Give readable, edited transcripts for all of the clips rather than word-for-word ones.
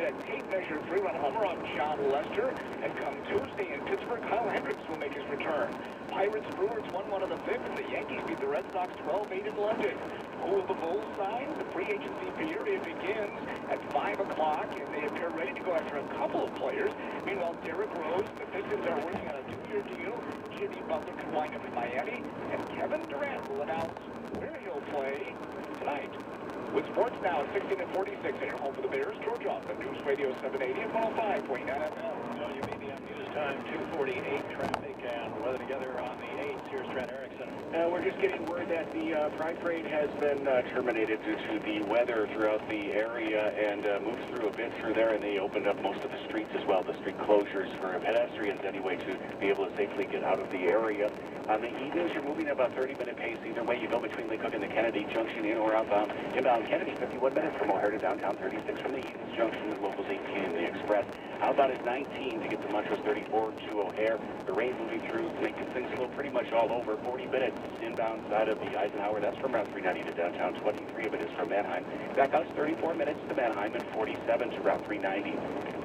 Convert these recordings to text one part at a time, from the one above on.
hit a tape measure 3-run homer on John Lester. And come Tuesday in Pittsburgh, Kyle Hendricks will make his return. Pirates Brewers 1-1 in the fifth, and the Yankees beat the Red Sox 12-8 in London. Who will the Bulls sign? The free agency period begins at 5 o'clock, and they appear ready to go after a couple of players. Meanwhile, Derrick Rose, the Pistons are working on a 2-year deal. Jimmy Butler could wind up in Miami, and Kevin Durant will announce where he'll play tonight. With sports now at 16 and 46 at your home for the Bears, George Austin, News Radio 780 and 105.9 FM. WBBM News Time 2:48 traffic and weather together on the 8th. Here's Trent Erickson. We're just getting word that the Pride Parade has been terminated due to the weather throughout the area and moved through a bit through there, and they opened up most of the streets as well, the street closures for pedestrians anyway, to be able to safely get out of the area. On the evenings, you're moving at about 30-minute pace either way you go between Lake Cook and the Kennedy Junction, in or outbound. Inbound Kennedy, 51 minutes from O'Hare to downtown, 36 from the Edens Junction, with locals 18 in the Express. Outbound is 19 to get to Montrose, 34 to O'Hare. The rain moving through, making things slow pretty much all over. 40 minutes inbound side of the Eisenhower, that's from Route 390 to downtown. 23 of it is from Manheim. Back out 34 minutes to Manheim and 47 to Route 390.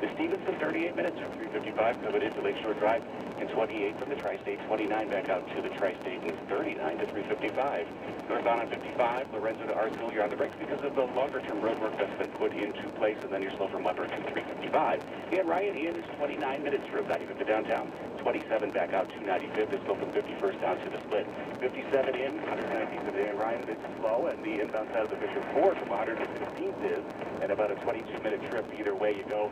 The Stevenson, 38 minutes from 355 coming into Lakeshore Drive, and 28 from the Tri-State. 29 back out to the Tri-State, and 39 to 355. Northbound on 55, Lorenzo to Arsenal, you're on the brakes because of the longer-term road work that's been put into place, and then you're slow from Weber to 355. And Ryan Ian is 29 minutes from 95th to downtown. 27 back out to 95th, is slow from 51st down to the split. 57 in, 119th to the Ryan, it's slow, and the inbound side of the Bishop 4 from 116th is, and about a 22-minute trip either way you go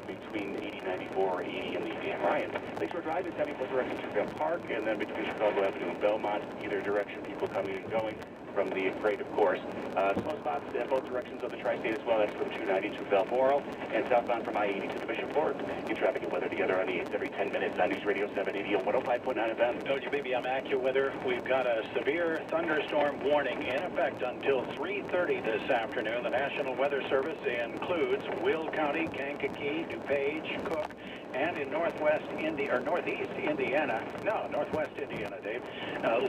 between 80, 94, or 80 and the Dan Ryan. Lakeshore Drive is heavy both directions to Vail Park, and then between Chicago Avenue and Belmont, either direction, people coming and going from the freight, of course. Slow spots in both directions of the Tri-State as well. That's from 290 to Balmoral, and southbound from I-80 to the Bishop Ford. Get traffic and weather together on the 8th every 10 minutes on News Radio 780 and 105.9 FM. WBBM AccuWeather. We've got a severe thunderstorm warning in effect until 3:30 this afternoon. The National Weather Service includes Will County, Kankakee, DuPage, Cook, and in northwest Indiana, or northeast Indiana, no, northwest Indiana, Dave,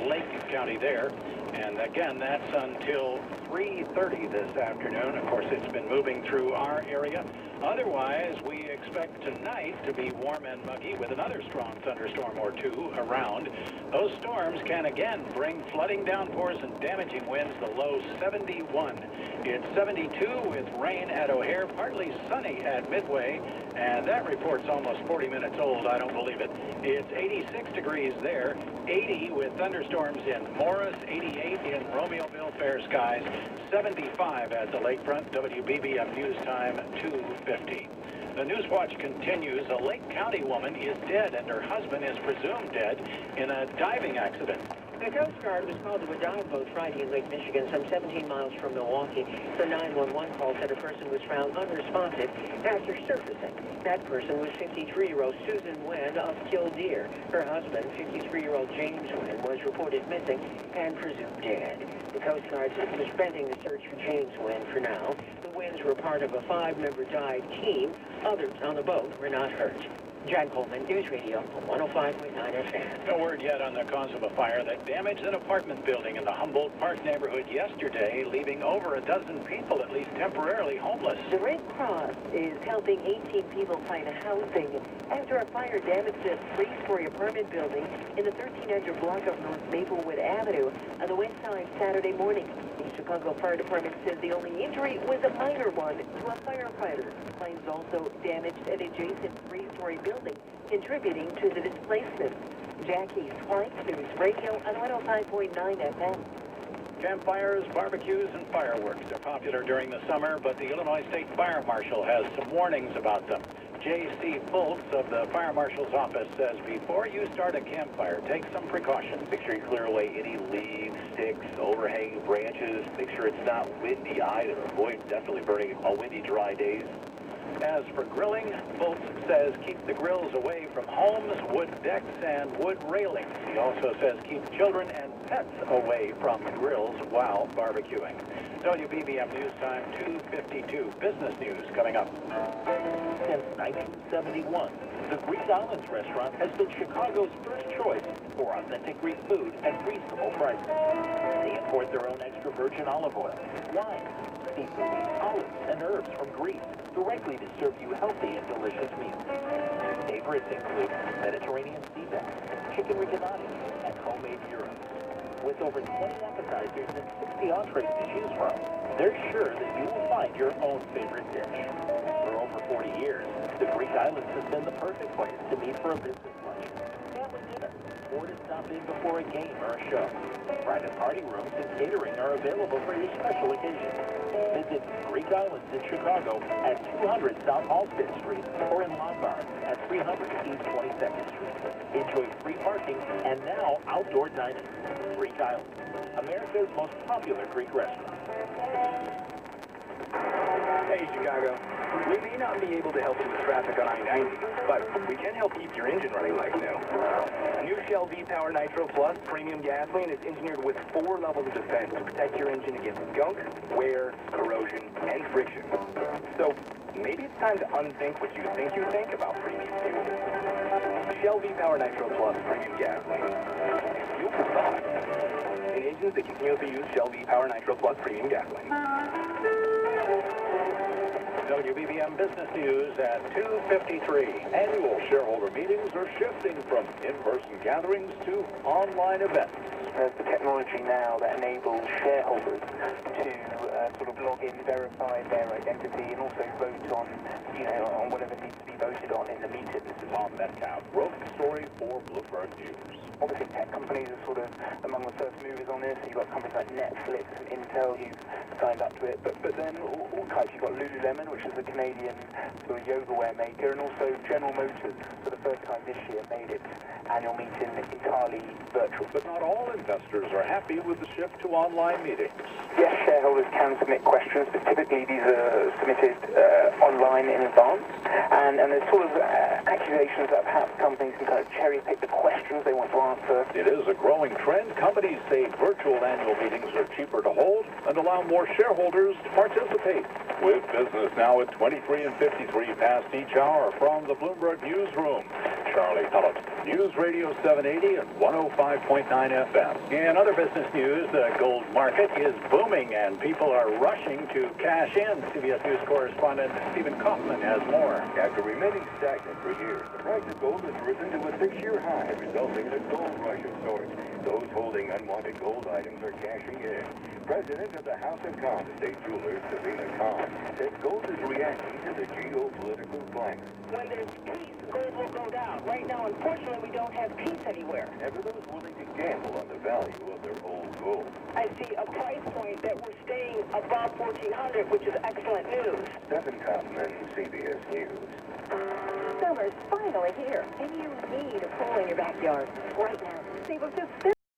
Lake County there. And again, that's until 3:30 this afternoon. Of course, it's been moving through our area. Otherwise, we expect tonight to be warm and muggy with another strong thunderstorm or two around. Those storms can again bring flooding downpours and damaging winds. The low 71. It's 72 with rain at O'Hare, partly sunny at Midway, and that report's almost 40 minutes old. I don't believe it. It's 86 degrees there, 80 with thunderstorms in Morris, 88 in Romeoville, fair skies, 75 at the lakefront. WBBM News Time 2:50. The News Watch continues. A Lake County woman is dead and her husband is presumed dead in a diving accident. The Coast Guard was called to a dive boat Friday in Lake Michigan, some 17 miles from Milwaukee. The 911 call said a person was found unresponsive after surfacing. That person was 53-year-old Susan Wynn of Killdeer. Her husband, 53-year-old James Wynn, was reported missing and presumed dead. The Coast Guard is suspending the search for James Wynn for now. The Wynns were part of a 5-member dive team. Others on the boat were not hurt. John Coleman, News Radio 105.9 FM. No word yet on the cause of a fire that damaged an apartment building in the Humboldt Park neighborhood yesterday, leaving over a dozen people, at least temporarily, homeless. The Red Cross is helping 18 people find housing after a fire damaged a 3-story apartment building in the 1300 block of North Maplewood Avenue on the west side Saturday morning. The Chicago Fire Department says the only injury was a minor one to a firefighter. Flames also damaged an adjacent 3-story building, contributing to the displacement. Jackie Swank, News Radio on 105.9 FM. Campfires, barbecues, and fireworks are popular during the summer, but the Illinois State Fire Marshal has some warnings about them. J.C. Fultz of the Fire Marshal's office says before you start a campfire, take some precautions. Make sure you clear away any leaves, sticks, overhanging branches. Make sure it's not windy either. Avoid definitely burning on windy, dry days. As for grilling, Fultz says keep the grills away from homes, wood decks, and wood railings. He also says keep children and pets away from grills while barbecuing. WBBM News Time 2:52. Business news coming up. Since 1971, the Greek Islands restaurant has been Chicago's first choice for authentic Greek food at reasonable prices. They import their own extra virgin olive oil, wine, seafood, olives, and herbs from Greece, directly to serve you healthy and delicious meals. Favorites include Mediterranean sea bass, chicken rigatoni, and homemade gyros. With over 20 appetizers and 60 entrees to choose from, they're sure that you will find your own favorite dish. For over 40 years, the Greek Islands has been the perfect place to meet for a business lunch, family dinner, or to stop in before a game or a show. Private party rooms and catering are available for your special occasion. Visit Greek Islands in Chicago at 200 South Halstead Street or in Lombard at 300 East 22nd Street. Enjoy free parking and now outdoor dining. Greek Islands, America's most popular Greek restaurant. Hey, Chicago. We may not be able to help you with traffic on I-90, but we can help keep your engine running like new. New Shell V-Power Nitro Plus premium gasoline is engineered with 4 levels of defense to protect your engine against gunk, wear, corrosion, and friction. So maybe it's time to unthink what you think about premium fuel. Shell V-Power Nitro Plus premium gasoline. Fuel for thought. In engines that continuously use Shell V-Power Nitro Plus premium gasoline. WBBM Business News at 2:53. Annual shareholder meetings are shifting from in-person gatherings to online events. There's the technology now that enables shareholders to sort of log in, verify their identity, and also vote on, on whatever needs to be voted on in the meeting. This is Tom Metcalf wrote the story for Bloomberg News. Obviously, tech companies are sort of among the first movers on this. You've got companies like Netflix and Intel who've signed up to it. But then all types. You've got Lululemon, which is a Canadian sort of yoga wear maker, and also General Motors, for the first time this year, made its annual meeting entirely virtual. But not all investors are happy with the shift to online meetings. Yes, shareholders can submit questions, but typically these are submitted online in advance. And there's sort of accusations that perhaps companies can kind of cherry pick the questions they want to answer. It is a growing trend. Companies say virtual annual meetings are cheaper to hold and allow more shareholders to participate. With business now at 23 and 53 past each hour from the Bloomberg Newsroom. Charlie Pellet, News Radio 780 and 105.9 FM. In other business news, the gold market is booming and people are rushing to cash in. CBS News correspondent Stephen Kaufman has more. After remaining stagnant for years, the price of gold has risen to a 6-year high, resulting in a gold rush of sorts. Those holding unwanted gold items are cashing in. President of the House of Kahn Estate Jewelers, Savina Kahn, says gold is reacting to the geopolitical climate. When there's peace, gold will go down. Right now, unfortunately, we don't have peace anywhere. Never those willing to gamble on the value of their old gold. I see a price point that we're staying above 1,400, which is excellent news. Stephen Kaufman, CBS News. Summer's finally here, and you need a pool in your backyard right now. Save up to